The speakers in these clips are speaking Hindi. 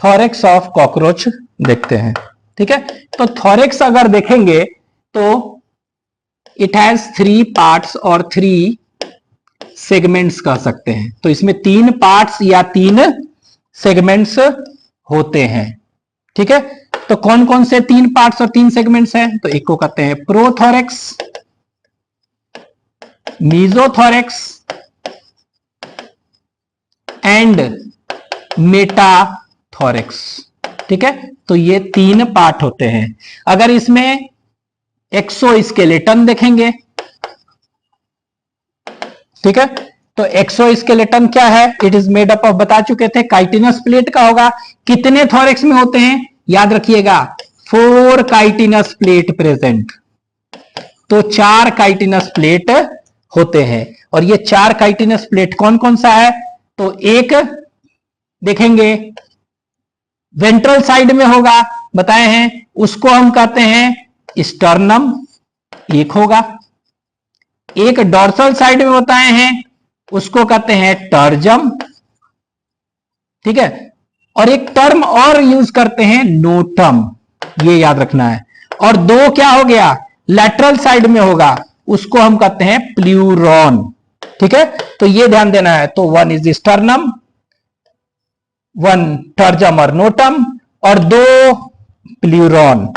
थॉरेक्स ऑफ कॉकरोच देखते हैं। ठीक है, तो थॉरेक्स अगर देखेंगे तो इट हैज 3 पार्ट्स और 3 सेगमेंट्स कह सकते हैं। तो इसमें 3 पार्ट्स या 3 सेगमेंट्स होते हैं। ठीक है, तो कौन कौन से 3 पार्ट्स और 3 सेगमेंट्स हैं? तो एक को कहते हैं प्रोथॉरेक्स, मीजोथॉरेक्स एंड मेटाथॉरेक्स। ठीक है, तो ये 3 पार्ट होते हैं। अगर इसमें एक्सोस्केलेटन देखेंगे, ठीक है, तो एक्सोस्केलेटन क्या है? It is made up of, बता चुके थे, काइटिनस प्लेट का होगा। कितने थॉरेक्स में होते हैं? याद रखिएगा 4 काइटिनस प्लेट प्रेजेंट। तो 4 काइटिनस प्लेट होते हैं। और ये 4 काइटिनस प्लेट कौन कौन सा है? तो एक देखेंगे वेंट्रल साइड में होगा, बताए हैं, उसको हम कहते हैं स्टर्नम, एक होगा। एक डॉर्सल साइड में बताए हैं, उसको कहते हैं टर्जम। ठीक है, और एक टर्म और यूज करते हैं नोटम, ये याद रखना है। और 2 क्या हो गया? लैटरल साइड में होगा, उसको हम कहते हैं प्लूरॉन। ठीक है, तो ये ध्यान देना है। तो 1 इज स्टर्नम, 1 टर्जम और नोटम, और 2 प्लूरॉन।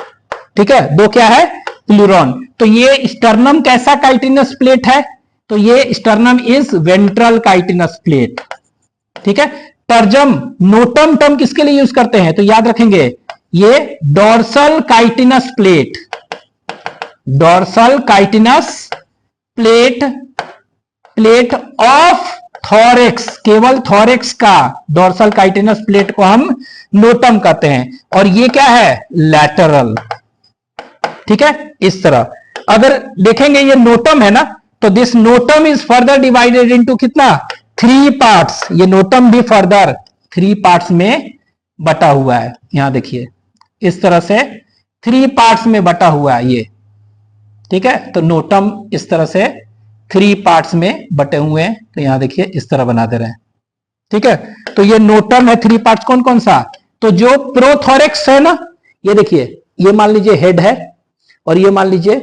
ठीक है, 2 क्या है? प्लूरॉन। तो ये स्टर्नम कैसा काइटिनस प्लेट है? तो ये sternum is ventral chitinous plate. ठीक है, टर्जम, नोटम टर्म किसके लिए यूज करते हैं? तो याद रखेंगे ये dorsal chitinous plate, dorsal chitinous plate, plate of thorax, केवल थॉरेक्स का डॉर्सल काइटिनस प्लेट को हम नोटम कहते हैं। और ये क्या है? लैटरल। ठीक है, इस तरह अगर देखेंगे ये नोटम है ना, तो this notum is further divided into कितना? 3 पार्ट्स। ये नोटम भी फर्दर 3 पार्ट्स में बटा हुआ है। यहां देखिए इस तरह से 3 पार्ट्स में बटा हुआ है ये। ठीक है, तो नोटम इस तरह से 3 पार्ट्स में बटे हुए हैं। तो यहां देखिए इस तरह बना दे रहे हैं। ठीक है, तो ये नोटम है 3 पार्ट्स। कौन कौन सा? तो जो प्रोथॉरेक्स है ना, ये देखिए, ये मान लीजिए हेड है, और ये मान लीजिए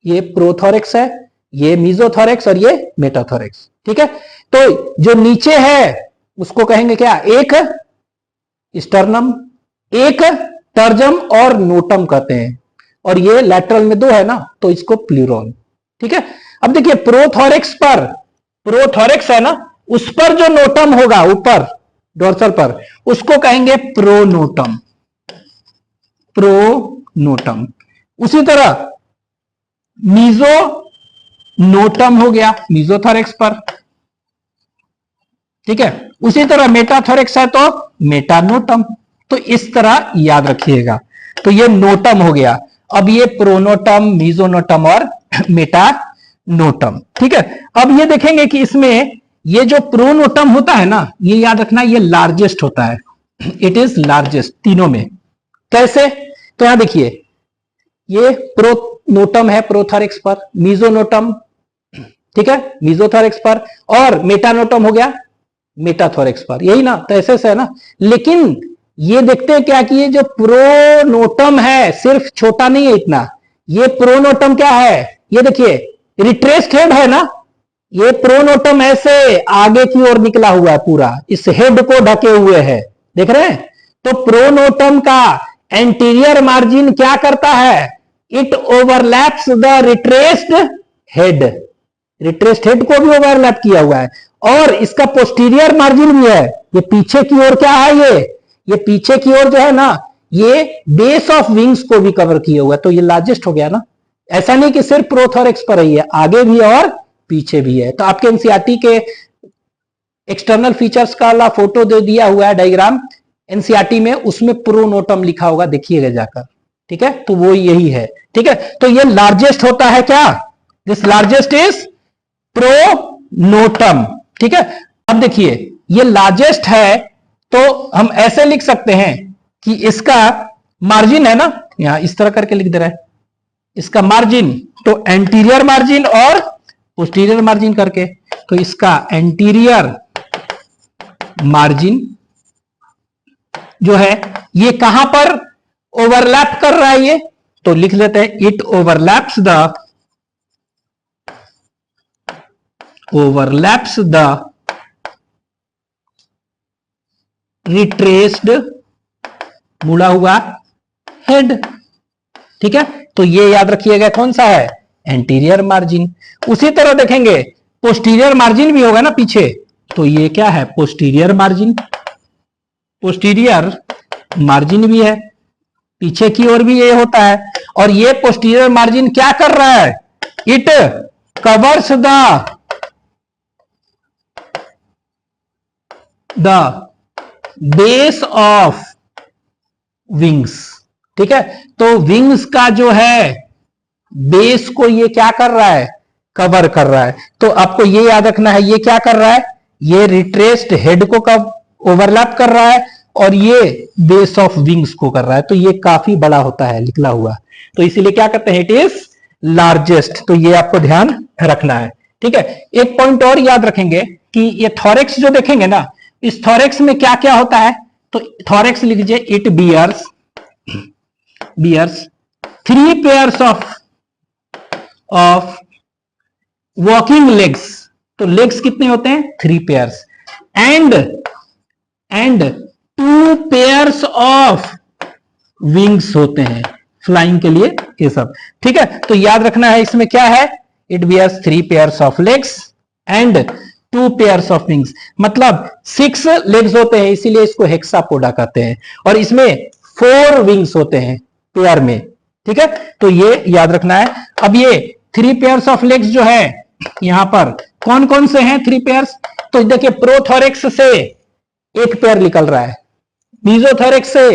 ये प्रोथॉरेक्स है, ये मीजोथॉरेक्स और ये मेटाथॉरेक्स। ठीक है, तो जो नीचे है उसको कहेंगे क्या? एक स्टर्नम, एक टर्जम और नोटम कहते हैं। और ये लैटरल में 2 है ना, तो इसको प्लूरॉन। ठीक है, अब देखिए प्रोथॉरेक्स पर, प्रोथॉरेक्स है ना, उस पर जो नोटम होगा ऊपर डोर्सल पर, उसको कहेंगे प्रोनोटम, प्रोनोटम। उसी तरह मीजो नोटम हो गया मीजोथॉरेक्स पर। ठीक है, उसी तरह मेटाथॉरेक्स है तो मेटानोटम। तो इस तरह याद रखिएगा। तो ये नोटम हो गया। अब ये प्रोनोटम, मीजोनोटम और मेटानोटम। ठीक है, अब ये देखेंगे कि इसमें ये जो प्रोनोटम होता है ना, ये याद रखना, ये लार्जेस्ट होता है। इट इज लार्जेस्ट तीनों में। कैसे? तो यहां देखिए ये प्रोनोटम है प्रोथॉरेक्स पर, मीजोनोटम, ठीक है, मीजोथॉरेक्स पर, और मेटानोटम हो गया मेटाथॉरेक्स पर। यही ना, तो ऐसे है ना। लेकिन ये देखते हैं क्या कि ये जो प्रोनोटम है सिर्फ छोटा नहीं है इतना, ये प्रोनोटम क्या है? ये देखिए रिट्रेस्ड हेड है ना, ये प्रोनोटम ऐसे आगे की ओर निकला हुआ है, पूरा इस हेड को ढके हुए है, देख रहे हैं? तो प्रोनोटम का एंटीरियर मार्जिन क्या करता है? It overlaps the retracted head, retracted head को भी ओवरलैप किया हुआ है। और इसका पोस्टीरियर मार्जिन भी है, ये पीछे की ओर क्या है? ये पीछे की ओर जो है ना, ये बेस ऑफ विंग्स को भी कवर किया हुआ है। तो ये लार्जेस्ट हो गया ना। ऐसा नहीं कि सिर्फ प्रोथॉरेक्स पर ही है, आगे भी और पीछे भी है। तो आपके एनसीईआरटी के एक्सटर्नल फीचर्स का फोटो दे दिया हुआ है, डायग्राम एनसीईआरटी में, उसमें प्रोनोटम लिखा होगा, देखिएगा जाकर। ठीक है, तो वो यही है। ठीक है, तो ये लार्जेस्ट होता है क्या? This largest is pronotum. ठीक है, अब देखिए ये लार्जेस्ट है, तो हम ऐसे लिख सकते हैं कि इसका मार्जिन है ना, यहां इस तरह करके लिख दे रहा है, इसका मार्जिन, तो एंटीरियर मार्जिन और पोस्टीरियर मार्जिन करके, तो इसका एंटीरियर मार्जिन जो है ये कहां पर ओवरलैप कर रहा है, ये तो लिख लेते हैं इट ओवरलैप्स द रिट्रेस्ड मुड़ा हुआ हेड। ठीक है, तो ये याद रखिएगा कौन सा है, एंटीरियर मार्जिन। उसी तरह देखेंगे पोस्टीरियर मार्जिन भी होगा ना पीछे, तो ये क्या है, पोस्टीरियर मार्जिन। पोस्टीरियर मार्जिन भी है, पीछे की ओर भी ये होता है। और ये पोस्टीरियर मार्जिन क्या कर रहा है, it covers the base of wings. ठीक है, तो विंग्स का जो है बेस को ये क्या कर रहा है, कवर कर रहा है। तो आपको ये याद रखना है, ये क्या कर रहा है, ये रिट्रेस्ड हेड को कब ओवरलैप कर रहा है और ये बेस ऑफ विंग्स को कर रहा है। तो ये काफी बड़ा होता है निकला हुआ, तो इसीलिए क्या करते हैं, इट इज लार्जेस्ट। तो ये आपको ध्यान रखना है। ठीक है, एक पॉइंट और याद रखेंगे कि ये थोरेक्स जो देखेंगे ना, इस थोरेक्स में क्या क्या होता है, तो थोरेक्स लिख लीजिए, it bears 3 pairs of walking legs. तो लेग्स कितने होते हैं, 3 pairs, and 2 pairs of wings होते हैं फ्लाइंग के लिए ये सब। ठीक है, तो याद रखना है इसमें क्या है, it bears 3 pairs of legs and 2 pairs of wings. मतलब 6 लेग्स होते हैं, इसीलिए इसको हेक्सापोडा कहते हैं। और इसमें 4 विंग्स होते हैं पेयर में। ठीक है, तो ये याद रखना है। अब ये 3 पेयर्स ऑफ लेग्स जो है, यहां पर कौन कौन से हैं 3 पेयर्स, तो देखिए प्रोथोरेक्स से एक पेयर निकल रहा है, मीजोथोरेक्स से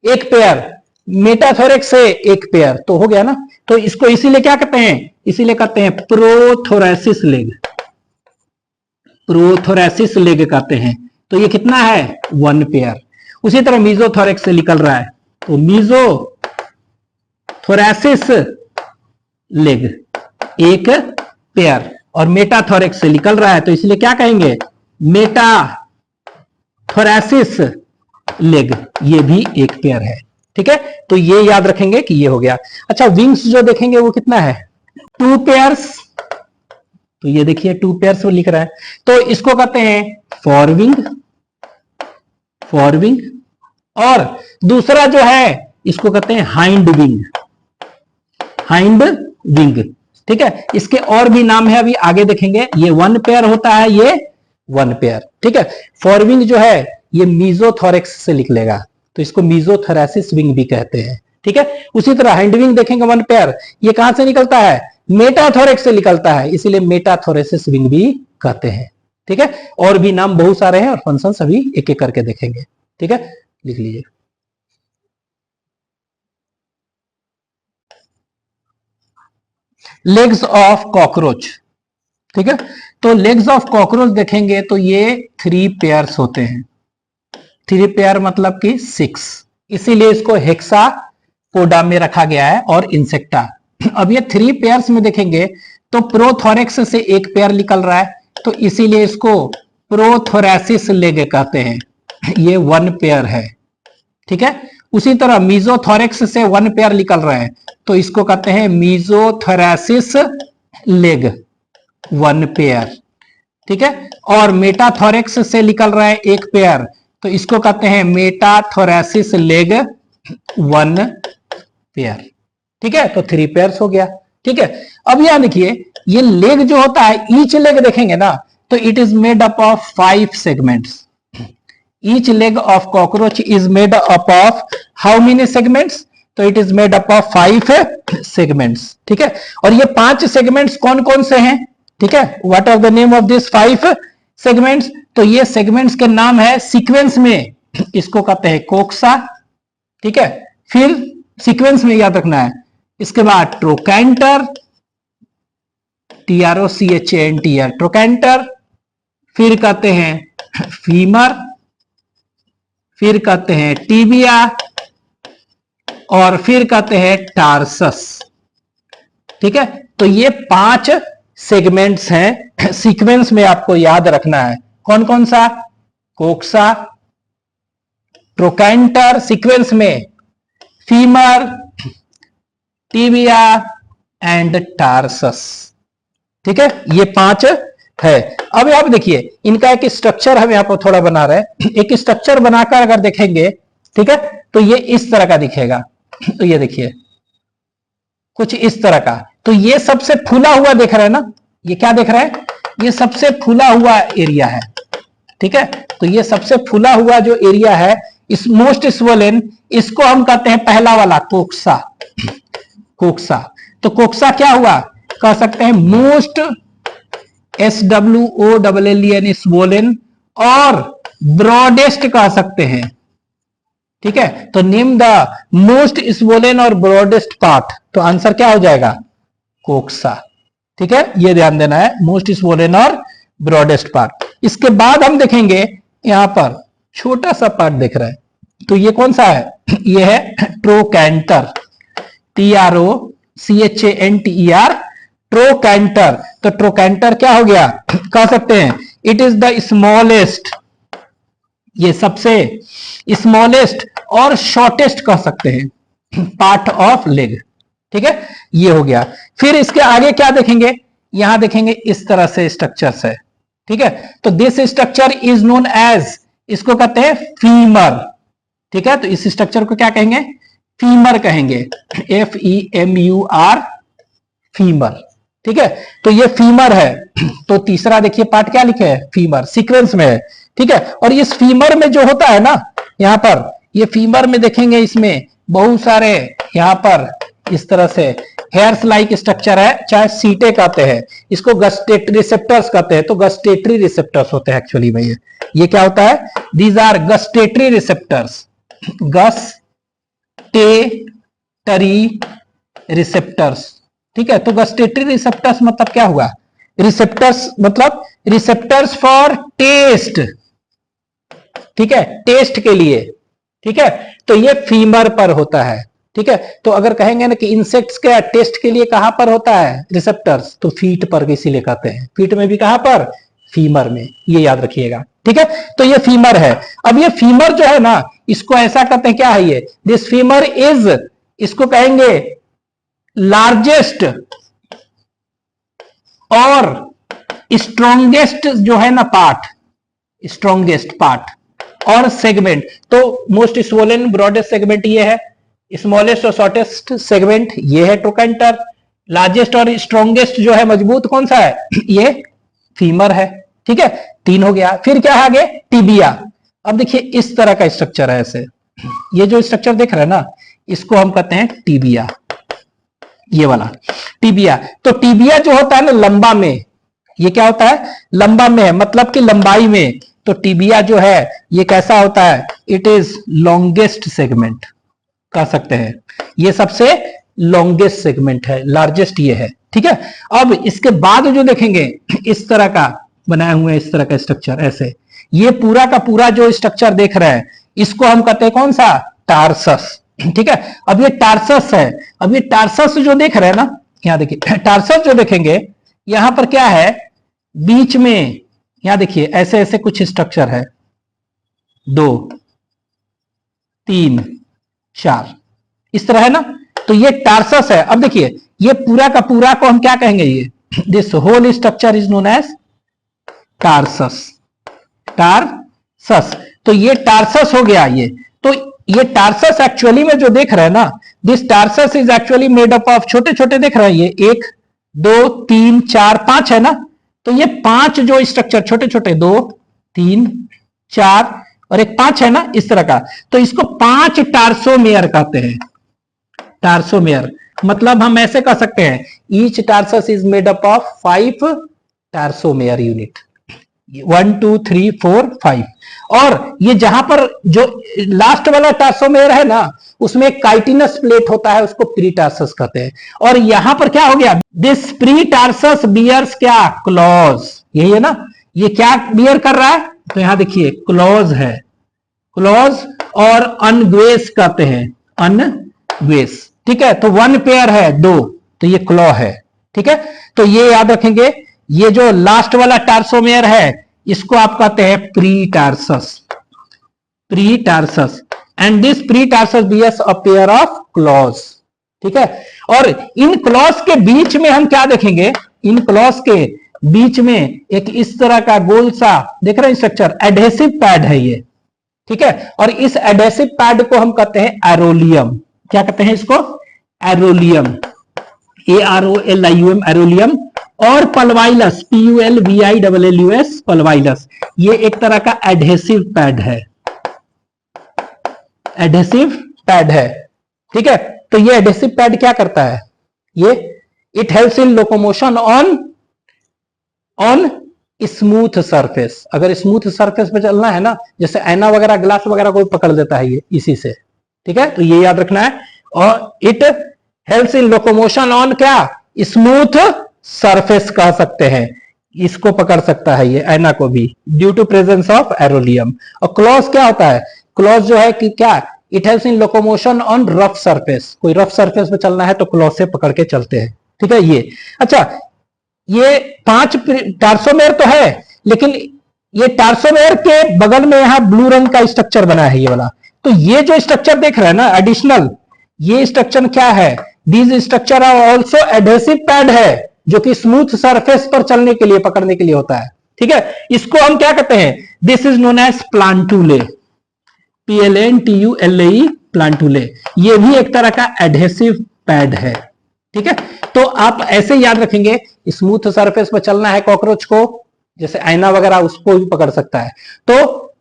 एक पेयर, मेटाथोरेक्स से एक पेयर, तो हो गया ना। तो इसको इसीलिए क्या कहते हैं, इसीलिए कहते हैं प्रोथोरेसिस लेग, प्रोथोरेसिस लेग कहते हैं। तो ये कितना है, 1 पेयर। उसी तरह मीजोथोरेक्स से निकल रहा है, तो मीजोथोरेसिस लेग एक पेयर, और मेटाथोरेक्स से निकल रहा है, तो इसलिए क्या कहेंगे, मेटाथोरेसिस लेग, ये भी एक पेयर है। ठीक है, तो ये याद रखेंगे कि ये हो गया। अच्छा, विंग्स जो देखेंगे वो कितना है, 2 पेयर्स। तो ये देखिए 2 पेयर्स वो लिख रहा है, तो इसको कहते हैं फॉरविंग, और दूसरा जो है इसको कहते हैं हाइंड विंग। ठीक है, इसके और भी नाम है, अभी आगे देखेंगे। ये 1 पेयर होता है, ये 1 पेयर। ठीक है, फॉरविंग जो है ये मीजोथोरेक्स से निकलेगा, तो इसको मीजोथोरेसिस विंग भी कहते हैं। ठीक है, उसी तरह हैंड विंग देखेंगे 1 पेयर, ये कहां से निकलता है, मेटाथोरेक्स से निकलता है, इसीलिए मेटाथोरेसिस विंग भी कहते हैं। ठीक है, और भी नाम बहुत सारे हैं और फंक्शन सभी एक एक करके देखेंगे। ठीक है, लिख लीजिए। Legs of cockroach. ठीक है, तो लेग्स ऑफ कॉकरोच देखेंगे तो ये 3 पेयर्स होते हैं। 3 पेयर मतलब कि 6, इसीलिए इसको हेक्सापोडा में रखा गया है, और इंसेक्टा। अब ये 3 पेयर्स में देखेंगे तो प्रोथोरेक्स से एक पेयर निकल रहा है, तो इसीलिए इसको प्रोथोरेसिस लेग कहते हैं, ये 1 पेयर है। ठीक है, उसी तरह मीजोथोरेक्स से 1 पेयर निकल रहे हैं, तो इसको कहते हैं मीजोथोरेसिस लेग, 1 पेयर। ठीक है, और मेटाथोरेक्स से निकल रहा है एक पेयर, तो इसको कहते हैं मेटाथोरेसिस लेग, 1 पेयर। ठीक है, तो 3 पेयर्स हो गया। ठीक है, अब यहां देखिए ये लेग जो होता है, ईच लेग देखेंगे ना, तो it is made up of 5 segments. Each leg of cockroach is made up of how many segments, तो it is made up of 5 segments. ठीक है, और ये 5 सेगमेंट्स कौन कौन से हैं, ठीक है, what are the name of this 5 segments, तो ये सेगमेंट्स के नाम है सीक्वेंस में, इसको कहते हैं कोक्सा। ठीक है, फिर सीक्वेंस में याद रखना है, इसके बाद ट्रोकैंटर, TROCHANTR, ट्रोकैंटर, फिर कहते हैं फीमर, फिर कहते हैं टीबिया, और फिर कहते हैं टार्सस। ठीक है, तो ये 5 सेगमेंट्स हैं, सीक्वेंस में आपको याद रखना है। कौन कौन सा, कोक्सा, ट्रोकैंटर, सीक्वेंस में फीमर, टिबिया एंड टार्सस। ठीक है, ये 5 है। अब आप देखिए इनका एक स्ट्रक्चर हम यहां पर थोड़ा बना रहे हैं। एक स्ट्रक्चर बनाकर अगर देखेंगे, ठीक है, तो ये इस तरह का दिखेगा। तो ये देखिए कुछ इस तरह का। तो ये सबसे फूला हुआ देख रहे हैं ना, ये क्या देख रहे हैं, ये सबसे फूला हुआ एरिया है। ठीक है, तो ये सबसे फूला हुआ जो एरिया है, इस मोस्ट स्वोलेन, इसको हम कहते हैं पहला वाला कोक्सा। कोक्सा, तो कोक्सा क्या हुआ, कह सकते हैं मोस्ट SWOLLEN स्वोलेन, और ब्रॉडेस्ट कह सकते हैं। ठीक है, तो नेम द मोस्ट स्वोलेन और ब्रॉडेस्ट पार्ट, तो आंसर क्या हो जाएगा, कोक्सा। ठीक है, ये ध्यान देना है, मोस्ट स्वोलेन और ब्रॉडेस्ट पार्ट। इसके बाद हम देखेंगे यहां पर छोटा सा पार्ट दिख रहा है, तो ये कौन सा है, ये है ट्रोकैंटर, TROCHANTER, ट्रोकैंटर। तो ट्रोकैंटर क्या हो गया, कह सकते हैं इट इज द स्मॉलेस्ट, ये सबसे स्मॉलेस्ट और शॉर्टेस्ट कह सकते हैं पार्ट ऑफ लेग। ठीक है, ये हो गया। फिर इसके आगे क्या देखेंगे, यहां देखेंगे इस तरह से स्ट्रक्चर्स है। ठीक है, तो this structure is known as, इसको कहते हैं फीमर। ठीक है, तो इस स्ट्रक्चर को क्या कहेंगे, फीमर कहेंगे, FEMUR, फीमर। ठीक है, तो ये फीमर है। तो तीसरा देखिए पार्ट क्या लिखे है, फीमर, सीक्वेंस में है। ठीक है, और इस फीमर में जो होता है ना, यहां पर ये फीमर में देखेंगे इसमें बहुत सारे यहां पर इस तरह से हेयर्स लाइक स्ट्रक्चर है, चाहे सीटे कहते हैं, इसको गस्टेटरी रिसेप्टर्स कहते हैं। तो गस्टेटरी रिसेप्टर्स होते हैं एक्चुअली में, ये क्या होता है, these are gustatory receptors, gustatory receptors. ठीक है, तो गस्टेटरी रिसेप्टर्स मतलब क्या हुआ, रिसेप्टर्स मतलब रिसेप्टर्स फॉर टेस्ट। ठीक है, टेस्ट के लिए। ठीक है, तो ये फीमर पर होता है। ठीक है, तो अगर कहेंगे ना कि इंसेक्ट्स के टेस्ट के लिए कहां पर होता है रिसेप्टर्स, तो फीट पर इसीलिए कहते हैं, फीट में भी कहां पर, फीमर में, ये याद रखिएगा। ठीक है, तो ये फीमर है। अब ये फीमर जो है ना, इसको ऐसा कहते हैं, क्या है ये, दिस फीमर इज, इसको कहेंगे लार्जेस्ट और स्ट्रॉन्गेस्ट जो है ना पार्ट, स्ट्रॉन्गेस्ट पार्ट और सेगमेंट। तो मोस्ट स्वोलेन, ब्रॉडेस्ट सेगमेंट ये है, स्मॉलेस्ट और शॉर्टेस्ट सेगमेंट ये है ट्रोकैंटर, लार्जेस्ट और स्ट्रॉन्गेस्ट जो है मजबूत कौन सा है, ये फीमर है। ठीक है, 3 हो गया। फिर क्या है आगे, टिबिया। अब देखिए इस तरह का स्ट्रक्चर है, ऐसे ये जो स्ट्रक्चर देख रहे हैं ना, इसको हम कहते हैं टिबिया, ये वाला टिबिया। तो टिबिया जो होता है ना लंबा में, ये क्या होता है, लंबा में है, मतलब कि लंबाई में। तो टिबिया जो है ये कैसा होता है, इट इज लॉन्गेस्ट सेगमेंट कह सकते हैं, ये सबसे लॉन्गेस्ट सेगमेंट है, लार्जेस्ट ये है। ठीक है, अब इसके बाद जो देखेंगे इस तरह का बनाए हुए इस तरह का स्ट्रक्चर, ऐसे ये पूरा का पूरा जो स्ट्रक्चर देख रहे हैं, इसको हम कहते हैं कौन सा, टार्सस। ठीक है, अब ये टार्सस है। अब ये टार्सस जो देख रहे हैं ना, यहां देखिए टार्सस जो देखेंगे, यहां पर क्या है, बीच में यहां देखिए ऐसे ऐसे कुछ स्ट्रक्चर है, 2 3 4 इस तरह है ना, तो ये टार्सस है। अब देखिए ये पूरा का पूरा को हम क्या कहेंगे, ये this whole structure is known as tarsus, tarsus. तो ये टार्सस हो गया। ये तो ये टार्सस एक्चुअली में जो देख रहे हैं ना, this tarsus is actually made up of, छोटे छोटे देख रहे हैं, ये 1 2 3 4 5 है ना, तो ये 5 जो स्ट्रक्चर छोटे छोटे, 2 3 4 और एक 5 है ना, इस तरह का, तो इसको 5 टार्सोमेयर कहते हैं। टार्सोमेयर मतलब हम ऐसे कह सकते हैं, each tarsus is made up of 5 tarsomere unit, 1 2 3 4 5। और ये जहां पर जो लास्ट वाला टार्सोमेयर है ना, उसमें काइटिनस प्लेट होता है, उसको प्रीटार्सस कहते हैं। और यहां पर क्या हो गया, दिस प्रीटार्सस बियर्स क्या, क्लॉज, यही है ना, ये क्या बियर कर रहा है, तो यहां देखिए क्लॉज है, क्लॉज और अनग्वेस कहते हैं, अनग्वेस। ठीक है, तो 1 पेयर है, 2, तो ये क्लॉ है। ठीक है, तो ये याद रखेंगे, ये जो लास्ट वाला टार्सोमेयर है, इसको आप कहते हैं pretarsus, pretarsus. And this pretarsus bears a pair of claws. ठीक है, और इन क्लॉज के बीच में हम क्या देखेंगे, इन क्लॉज के बीच में एक इस तरह का गोल सा देख रहे हैं स्ट्रक्चर, एडहेसिव पैड है ये। ठीक है, और इस एडहेसिव पैड को हम कहते हैं एरोलियम। क्या कहते हैं इसको, एरोलियम, AROLIUM, एरोलियम। और पलवाइलस, PULVILLUS, पलवाइलस, ये एक तरह का एडहेसिव पैड है, एडहेसिव पैड है। ठीक है, तो ये एडहेसिव पैड क्या करता है, ये it helps in locomotion on smooth surface. अगर स्मूथ सरफेस पे चलना है ना, जैसे आईना वगैरह, ग्लास वगैरह को पकड़ देता है ये इसी से। ठीक है, तो ये याद रखना है। और it helps in locomotion on क्या, स्मूथ सरफेस कह सकते हैं, इसको पकड़ सकता है ये आईना को भी, due to presence of arolium. और क्लॉज क्या होता है, क्लॉज जो है कि क्या, it helps in locomotion on rough surface. कोई रफ सरफेस पे चलना है तो क्लॉज से पकड़ के चलते हैं। ठीक है, ये अच्छा, ये 5 टार्सोमेर तो है, लेकिन ये टार्सोमेर के बगल में यहां ब्लू रंग का स्ट्रक्चर बना है ये वाला। तो ये जो स्ट्रक्चर देख रहे हैं ना एडिशनल, ये स्ट्रक्चर क्या है, these structure are also adhesive pad है, जो कि स्मूथ सरफेस पर चलने के लिए, पकड़ने के लिए होता है। ठीक है, इसको हम क्या कहते हैं, this is known as plantulae, PLANTULE, plantulae. ये भी एक तरह का एडहेसिव पैड है। ठीक है, तो आप ऐसे याद रखेंगे, स्मूथ सरफेस पर चलना है कॉकरोच को, जैसे आईना वगैरह, उसको भी पकड़ सकता है, तो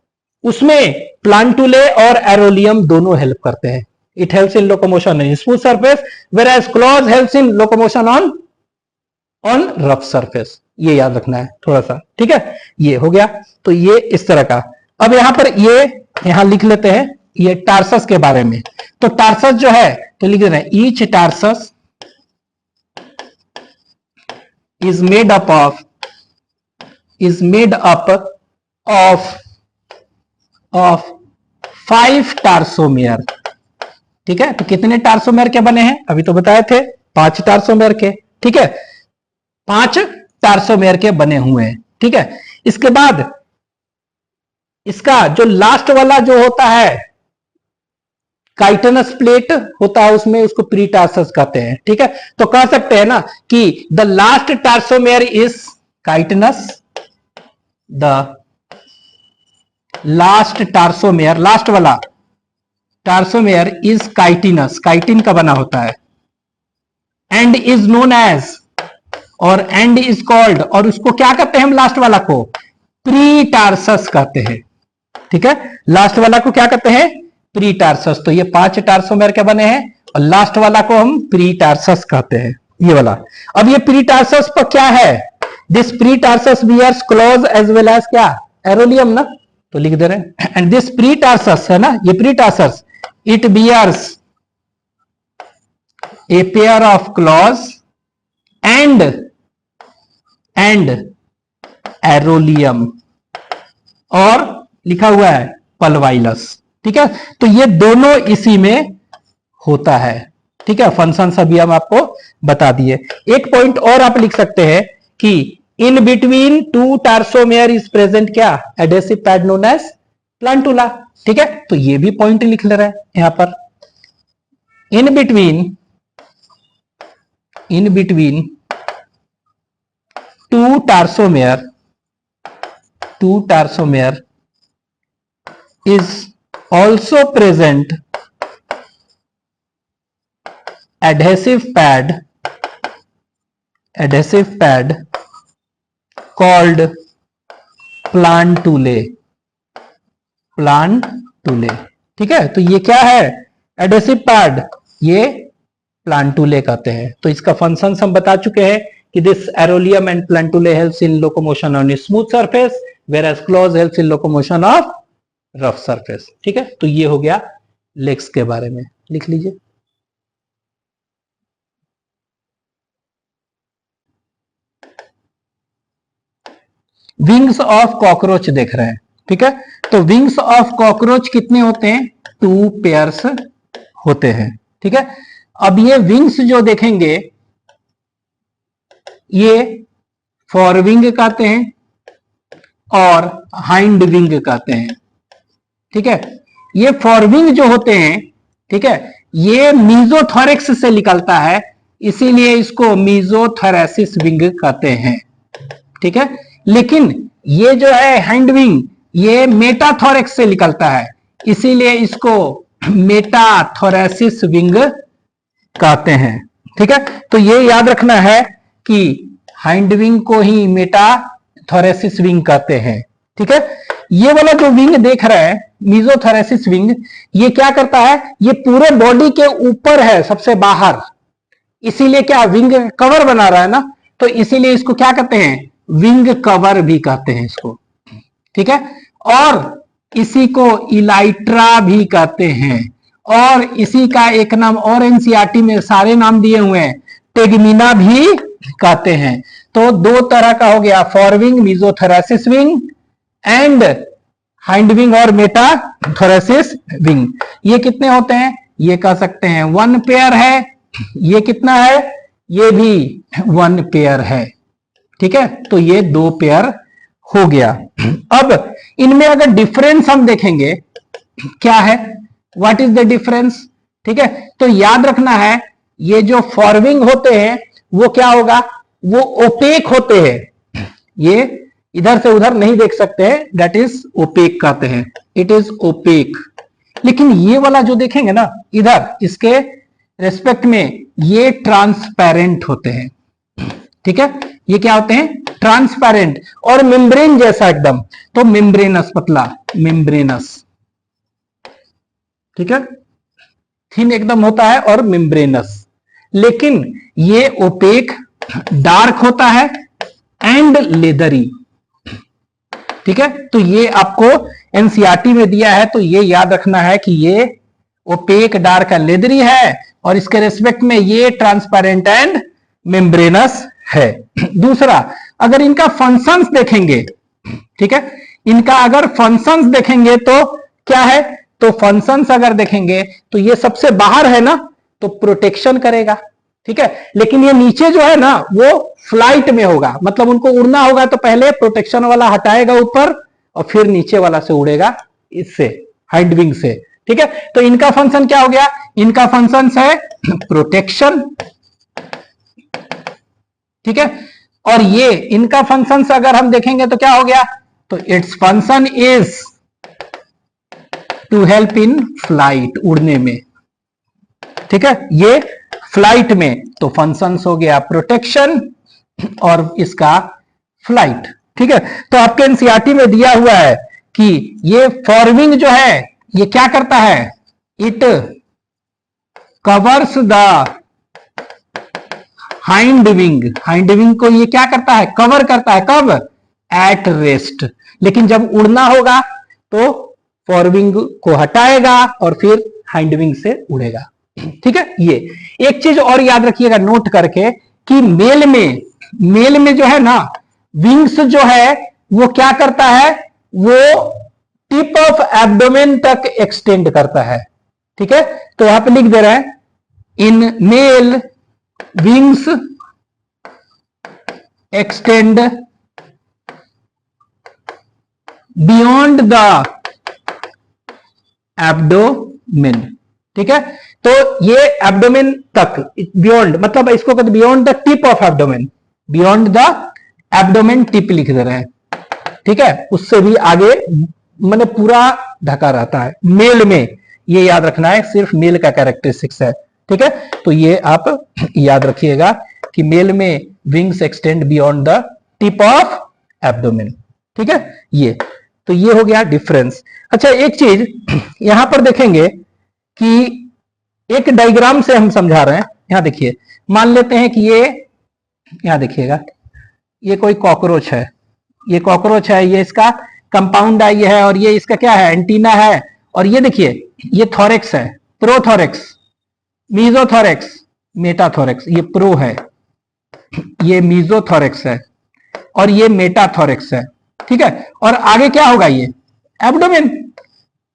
उसमें प्लांटूले और एरोलियम दोनों हेल्प करते हैं। It helps in locomotion in smooth surface, whereas claws helps in locomotion on rough surface. ये याद रखना है थोड़ा सा। ठीक है, ये हो गया, तो ये इस तरह का। अब यहां पर ये यहां लिख लेते हैं ये टार्सस के बारे में। तो टार्सस जो है, तो लिख रहे हैं, each tarsus is made up of 5 टार्सोमेयर। ठीक है, तो कितने टार्सोमेयर के बने हैं, अभी तो बताए थे 5 टार्सोमेयर के। ठीक है, 5 टार्सोमेयर के बने हुए हैं। ठीक है, इसके बाद इसका जो लास्ट वाला जो होता है काइटनस प्लेट होता है उसमें, उसको प्रीटार्सस कहते हैं। ठीक है, तो कह सकते हैं ना कि the last tarsomere is chitinous, the last tarsomere, last वाला टार्सोमेयर इज काइटिनस, काइटिन का बना होता है, एंड इज नोन एज, और एंड इज कॉल्ड, और उसको क्या कहते हैं हम, लास्ट वाला को प्रीटार्सस कहते हैं। ठीक है, लास्ट वाला को क्या कहते हैं, प्रीटार्सस। तो ये 5 टार्सोमेयर के बने हैं, और लास्ट वाला को हम प्रीटार्सस कहते हैं, ये वाला। अब ये प्रीटार्सस पर क्या है, this pretarsus bears claws as well as क्या, एरोलियम ना, तो लिख दे रहे हैं। एंड दिस प्रीटार्सस है ना, ये pretarsus, it bears a pair of claws and arolium, और लिखा हुआ है पलवाइलस। ठीक है, तो ये दोनों इसी में होता है। ठीक है, फंक्शन सभी हम आपको बता दिए। एक पॉइंट और आप लिख सकते हैं कि इन बिटवीन 2 टार्सोमेयर इज प्रेजेंट क्या, एडहेसिव पैड नोन एज प्लांटूला। ठीक है, तो ये भी पॉइंट लिख ले रहे हैं यहां पर, in between 2 टार्सोमेयर is also present adhesive pad called plantule। ठीक है, तो ये क्या है, एडहेसिव पैड, ये प्लांटूले कहते हैं। तो इसका फंक्शन हम बता चुके हैं कि this arolium and plantulae helps in locomotion on smooth surface, whereas claws helps in locomotion of rough surface. ठीक है, तो ये हो गया लेग्स के बारे में, लिख लीजिए। विंग्स ऑफ कॉकरोच देख रहे हैं। ठीक है, तो विंग्स ऑफ कॉकरोच कितने होते हैं, 2 पेयर्स होते हैं। ठीक है, अब ये विंग्स जो देखेंगे, ये फॉर विंग कहते हैं और हाइंड विंग कहते हैं। ठीक है, ये फॉरविंग जो होते हैं, ठीक है, ये मीजोथोरैक्स से निकलता है, इसीलिए इसको मीजोथोरैसिस विंग कहते हैं, ठीक है। लेकिन ये जो है हैंड विंग, ये मेटाथोरैक्स से निकलता है, इसीलिए इसको मेटाथोरैसिस विंग कहते हैं, ठीक है। तो ये याद रखना है कि हाइंड विंग को ही मेटाथोरैसिस विंग कहते हैं, ठीक है। ये वाला जो विंग देख रहे हैं मीजोथोरैसिस विंग, ये क्या करता है, ये पूरे बॉडी के ऊपर है, सबसे बाहर, इसीलिए क्या विंग कवर बना रहा है ना, तो इसीलिए इसको क्या कहते हैं, विंग कवर भी कहते हैं इसको, ठीक है। और इसी को इलाइट्रा भी कहते हैं, और इसी का एक नाम और एनसीईआरटी में सारे नाम दिए हुए हैं, टेगमिना भी कहते हैं। तो दो तरह का हो गया, फॉरविंग मीजोथोरैसिस विंग एंड हाइंड विंग और मेटाथोरैसिस विंग। ये कितने होते हैं, ये कह सकते हैं 1 पेयर है, ये कितना है, ये भी 1 पेयर है, ठीक है। तो ये 2 पेयर हो गया। अब इनमें अगर डिफरेंस हम देखेंगे क्या है, व्हाट इज द डिफरेंस, ठीक है। तो याद रखना है, ये जो फॉरविंग होते हैं वो क्या होगा, वो ओपेक होते हैं, ये इधर से उधर नहीं देख सकते हैं, दैट इज ओपेक कहते हैं, इट इज ओपेक। लेकिन ये वाला जो देखेंगे ना इधर, इसके रेस्पेक्ट में ये ट्रांसपेरेंट होते हैं, ठीक है। ये क्या होते हैं, ट्रांसपेरेंट और मेम्ब्रेन जैसा एकदम, तो मेम्ब्रेनस, पतला मेम्ब्रेनस, ठीक है, थिन एकदम होता है और मेम्ब्रेनस। लेकिन ये ओपेक, डार्क होता है एंड लेदरी, ठीक है। तो ये आपको एनसीईआरटी में दिया है, तो ये याद रखना है कि ये ओपेक, डार्क एंड लेदरी है, और इसके रेस्पेक्ट में ये ट्रांसपेरेंट एंड मेम्ब्रेनस है। दूसरा, अगर इनका फंक्शंस देखेंगे, ठीक है, इनका अगर फंक्शंस देखेंगे तो क्या है, तो फंक्शंस अगर देखेंगे तो ये सबसे बाहर है ना, तो प्रोटेक्शन करेगा, ठीक है। लेकिन ये नीचे जो है ना वो फ्लाइट में होगा, मतलब उनको उड़ना होगा तो पहले प्रोटेक्शन वाला हटाएगा ऊपर और फिर नीचे वाला से उड़ेगा, इससे हाइंड विंग से, ठीक है। तो इनका फंक्शन क्या हो गया, इनका फंक्शन है प्रोटेक्शन, ठीक है। और ये इनका फंक्शन अगर हम देखेंगे तो क्या हो गया, तो it's function is to help in flight, उड़ने में, ठीक है, ये फ्लाइट में, तो फंक्शंस हो गया प्रोटेक्शन और इसका फ्लाइट, ठीक है। तो आपके एनसीईआरटी में दिया हुआ है कि ये फॉरविंग जो है ये क्या करता है, it covers the hind wing, hind wing को ये क्या करता है, कवर करता है, कब, एट रेस्ट। लेकिन जब उड़ना होगा तो फॉरविंग को हटाएगा और फिर हाइंड विंग से उड़ेगा, ठीक है। ये एक चीज और याद रखिएगा नोट करके कि मेल में जो है ना विंग्स जो है वो क्या करता है, वो टिप ऑफ एब्डोमेन तक एक्सटेंड करता है, ठीक है। तो यहां पे लिख दे रहे हैं, in male wings extend beyond the abdomen, ठीक है। तो ये एब्डोमेन तक, बियॉन्ड मतलब इसको कहते beyond the tip of abdomen, beyond the abdomen tip लिख दे रहे हैं, ठीक है, उससे भी आगे मैंने पूरा ढका रहता है मेल में, ये याद रखना है, सिर्फ मेल का कैरेक्टरिस्टिक्स है, ठीक है। तो ये आप याद रखिएगा कि मेल में wings extend beyond the tip of abdomen, ठीक है। ये तो ये हो गया डिफरेंस। अच्छा, एक चीज यहां पर देखेंगे कि एक डायग्राम से हम समझा रहे हैं, यहां देखिए, मान लेते हैं कि ये, यहां देखिएगा, ये कोई कॉकरोच है, ये कॉकरोच है, ये इसका कंपाउंड आई है, और ये इसका क्या है, एंटीना है, और ये देखिए ये थोरेक्स है, प्रोथोरेक्स, मीजोथोरेक्स, मेटाथोरेक्स, ये प्रो है, ये मीजोथोरेक्स है, और ये मेटाथोरेक्स है, ठीक है। और आगे क्या होगा, ये एब्डोमेन,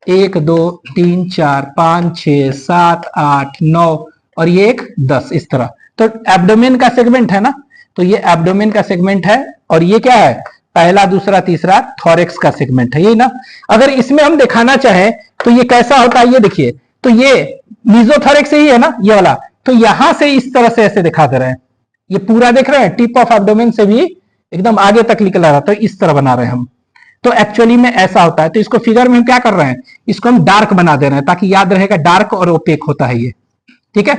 1 2 3 4 5 6 7 8 9 और ये एक 10, इस तरह। तो एब्डोमेन का सेगमेंट है ना, तो ये एब्डोमेन का सेगमेंट है, और ये क्या है, पहला दूसरा तीसरा थोरेक्स का सेगमेंट है, यही ना। अगर इसमें हम दिखाना चाहें तो ये कैसा होता है, ये देखिए, तो ये मीजोथोरेक्स ही है ना ये वाला, तो यहां से इस तरह से ऐसे दिखा दे रहे हैं, ये पूरा देख रहे हैं, टिप ऑफ एब्डोमेन से भी एकदम आगे तक निकल रहा, तो इस तरह बना रहे हैं हम। तो एक्चुअली में ऐसा होता है, तो इसको फिगर में हम क्या कर रहे हैं, इसको हम डार्क बना दे रहे हैं ताकि याद रहेगा डार्क और ओपेक होता है ये, ठीक है।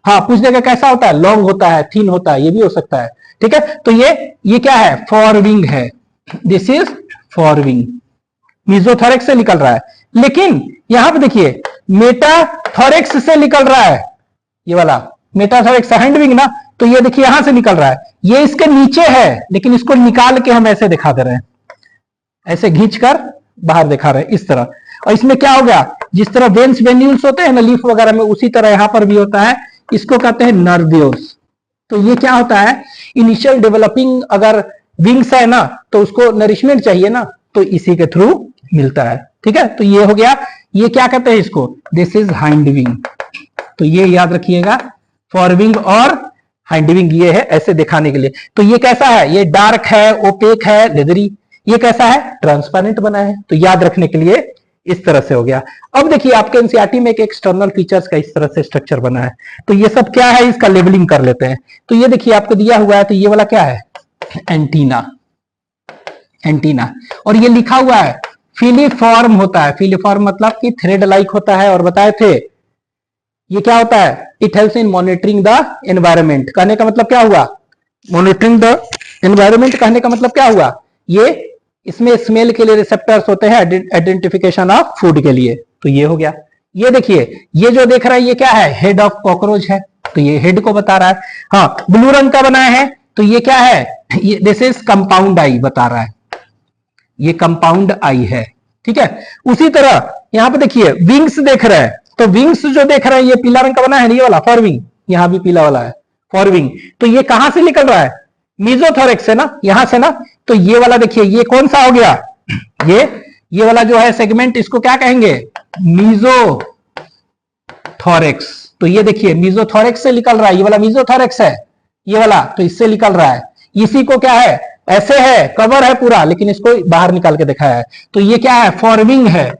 हाँ, पूछ देगा कैसा होता है, लॉन्ग होता है, थिन होता है, ये भी हो सकता है, ठीक है। तो ये क्या है, फॉरविंग है, दिस इज फॉरविंग, मीजोथोरेक्स से निकल रहा है। लेकिन यहां पे देखिए मेटाथोरेक्स से निकल रहा है, ये वाला मेटाथोरेक्स हैंडविंग ना, तो ये देखिए यहां से निकल रहा है, ये इसके नीचे है, लेकिन इसको निकाल के हम ऐसे दिखा दे रहे हैं, ऐसे खींचकर बाहर दिखा रहे हैं इस तरह। और इसमें क्या हो गया, जिस तरह वेन्स वेन्यूल्स होते हैं ना लीफ वगैरह में, उसी तरह यहां पर भी होता है, इसको कहते हैं नर्व्यूल्स। तो ये क्या होता है, इनिशियल डेवलपिंग अगर विंग्स है ना, तो उसको नरिशमेंट चाहिए ना, तो इसी के थ्रू मिलता है, ठीक है। तो ये हो गया, ये क्या कहते हैं इसको, दिस इज हाइंड विंग। तो ये याद रखिएगा, फॉरविंग और हाइंडविंग ये है ऐसे दिखाने के लिए। तो ये कैसा है, ये डार्क है, ओपेक है, लेदरी, ये कैसा है, ट्रांसपेरेंट बना है। तो याद रखने के लिए इस तरह से हो गया। अब देखिए आपके एनसीईआरटी में एक एक्सटर्नल फीचर्स का इस तरह से स्ट्रक्चर बना है, तो ये सब क्या है, इसका लेबलिंग कर लेते हैं। तो ये देखिए आपको दिया हुआ है, तो ये वाला क्या है, एंटीना, एंटीना, और ये लिखा हुआ है फिलीफॉर्म होता है, फिलीफॉर्म मतलब कि थ्रेड लाइक होता है, और बताए थे ये क्या होता है, it helps in monitoring the environment. कहने का मतलब क्या हुआ, मॉनिटरिंग द एनवायरमेंट कहने का मतलब क्या हुआ, ये इसमें स्मेल के लिए रिसेप्टर्स होते हैं, आइडेंटिफिकेशन ऑफ फूड के लिए। तो ये हो गया। ये देखिए, ये जो देख रहा है ये क्या है, हेड ऑफ कॉकरोच है, तो ये हेड को बता रहा है। हाँ, ब्लू रंग का बनाया है, तो ये क्या है, ये दिस इज कंपाउंड आई बता रहा है, ये कंपाउंड आई है, ठीक है। उसी तरह यहां पे देखिए विंग्स देख रहे हैं, तो विंग्स जो देख रहे हैं ये पीला रंग का बना है, ये वाला फॉरविंग, यहां भी पीला वाला है फॉरविंग। तो ये कहां से निकल रहा है, मीजोथोरेक्स से ना, यहां से ना। तो ये वाला देखिए ये कौन सा हो गया, ये वाला जो है सेगमेंट, इसको क्या कहेंगे, मीजोथोरेक्स। तो ये देखिए मीजोथोरेक्स से निकल रहा है, ये वाला मीजोथोरेक्स है, ये वाला तो इससे निकल रहा है। इसी को क्या है, ऐसे है, कवर है पूरा, लेकिन इसको बाहर निकाल के दिखाया है। तो ये क्या है, फॉरविंग है,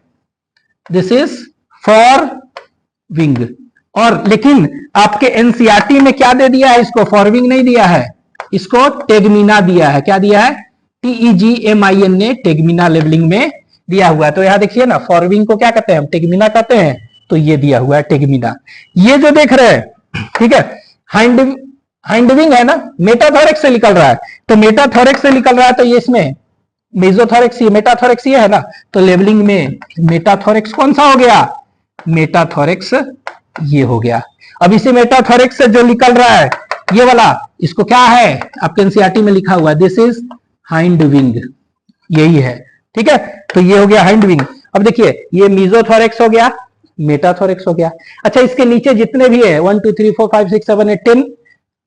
दिस इज फॉरविंग। और लेकिन आपके एनसीईआरटी में क्या दे दिया है, इसको फॉरविंग नहीं दिया है, इसको टेगमीना दिया है। क्या दिया है, TEGMIN ने टेगमीना लेबलिंग में दिया हुआ है। तो यहां देखिए ना, फॉरविंग को क्या कहते हैं हम, टेगमीना कहते हैं, तो ये दिया हुआ है टेगमीना। ये जो देख रहे हैं, ठीक है, हाइंडविंग है ना, मेटाथोरेक्स से निकल रहा है, तो मेटाथोरेक्स से निकल रहा है, तो ये इसमें मेजोथोरेक्स, ये मेटाथोरेक्स ये है ना, तो लेबलिंग में मेटाथोरेक्स कौन सा हो गया, मेटाथोरेक्स ये हो गया। अब इसी मेटाथोरेक्स से जो निकल रहा है ये वाला, इसको क्या है, आपके एनसीईआरटी में लिखा हुआ है, दिस इज हाइंडविंग, यही है, ठीक है। तो ये हो गया हाइंडविंग। अब देखिए ये मीजोथोरेक्स हो गया, मेटाथोरेक्स हो गया। अच्छा, इसके नीचे जितने भी है 1 2 3 4 5 6 7 8 10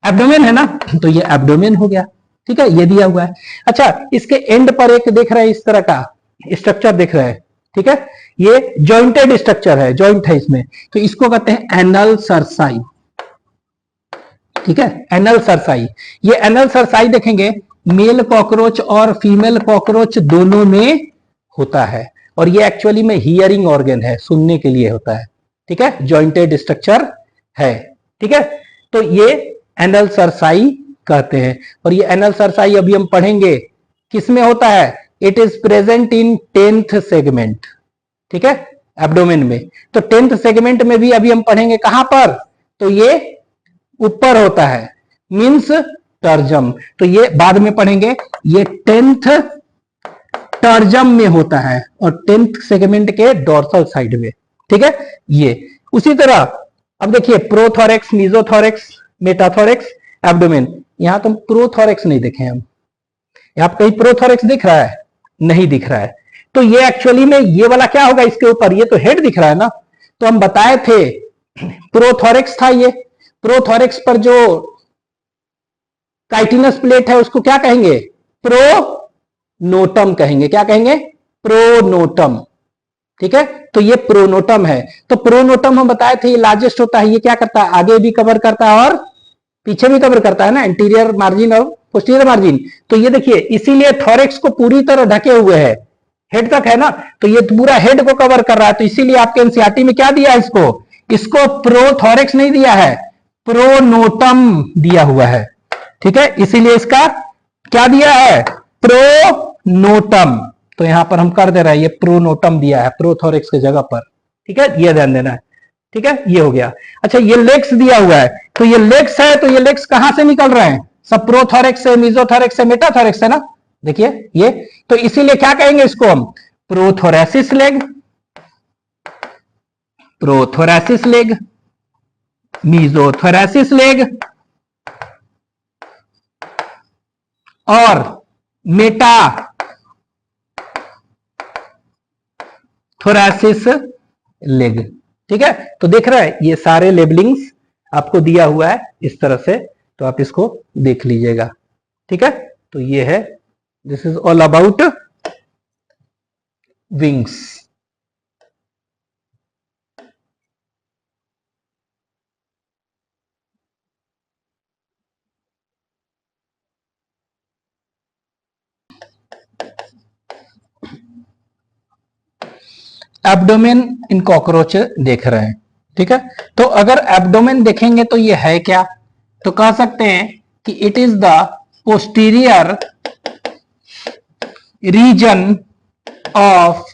एब्डोमेन है ना, तो ये एब्डोमेन हो गया, ठीक है, ये दिया हुआ है। अच्छा, इसके एंड पर एक देख रहे हैं इस तरह का स्ट्रक्चर देख रहे हैं, ठीक है, ये जॉइंटेड स्ट्रक्चर है, जॉइंट है इसमें, तो इसको कहते हैं एनल सरसाई, ठीक है, एनल सरसाई। ये एनल सरसाई देखेंगे मेल कॉकरोच और फीमेल कॉकरोच दोनों में होता है, और ये एक्चुअली में हियरिंग ऑर्गन है, सुनने के लिए होता है, ठीक है, जॉइंटेड स्ट्रक्चर है, ठीक है। तो ये एनल सरसाई कहते हैं, और ये एनल सरसाई अभी हम पढ़ेंगे किस में होता है, it is present in 10th segment, ठीक है, एब्डोमेन में। तो 10th सेगमेंट में भी अभी हम पढ़ेंगे कहां पर, तो ये ऊपर होता है, मींस टर्जम, तो ये बाद में पढ़ेंगे, ये 10th टर्जम में होता है, और 10th सेगमेंट के डोर्सल साइड में, ठीक है। ये उसी तरह अब देखिए प्रोथोरेक्स, मीजोथोरेक्स, मेटाथोरेक्स, एब्डोमेन। यहां तो प्रोथोरेक्स नहीं देखे हम, यहां पर कहीं प्रोथोरेक्स दिख रहा है, नहीं दिख रहा है। तो ये एक्चुअली में ये वाला क्या होगा इसके ऊपर, ये तो हेड दिख रहा है ना, तो हम बताए थे प्रोथोरेक्स था ये, प्रोथोरेक्स पर जो काइटिनस प्लेट है उसको क्या कहेंगे, प्रोनोटम कहेंगे। क्या कहेंगे, प्रोनोटम, ठीक है। तो ये प्रोनोटम है, तो प्रोनोटम हम बताए थे ये लार्जेस्ट होता है, ये क्या करता है, आगे भी कवर करता है और पीछे भी कवर करता है ना, interior margin of posterior margin. तो ये देखिए इसीलिए थोरेक्स को पूरी तरह ढके हुए है, हेड तक है ना, तो ये पूरा हेड को कवर कर रहा है। तो इसीलिए आपके एनसीईआरटी में क्या दिया है इसको प्रोथोरेक्स नहीं दिया है, प्रोनोटम दिया हुआ है। ठीक है, इसीलिए इसका क्या दिया है, प्रोनोटम। तो यहां पर हम कर दे रहे हैं, ये प्रोनोटम दिया है प्रोथोरेक्स की जगह पर। ठीक है, ये ध्यान देना है। ठीक है, ये हो गया। अच्छा, ये लेग्स दिया हुआ है, तो ये लेग्स है, तो ये लेग्स कहां से निकल रहे हैं, सब प्रोथोरेक्स से, मीजोथोरेक्स से, मेटाथोरेक्स है ना। देखिए ये, तो इसीलिए क्या कहेंगे इसको हम, प्रोथोरेसिस लेग, प्रोथोरेसिस लेग, मीजोथोरेसिस लेग और मेटाथोरेसिस लेग। ठीक है, तो देख रहे हैं ये सारे लेबलिंग्स आपको दिया हुआ है इस तरह से, तो आप इसको देख लीजिएगा। ठीक है, तो ये है, this is all about wings. Abdomen in cockroach देख रहे हैं। ठीक है, तो अगर एब्डोमेन देखेंगे तो ये है क्या, तो कह सकते हैं कि it is the posterior reason of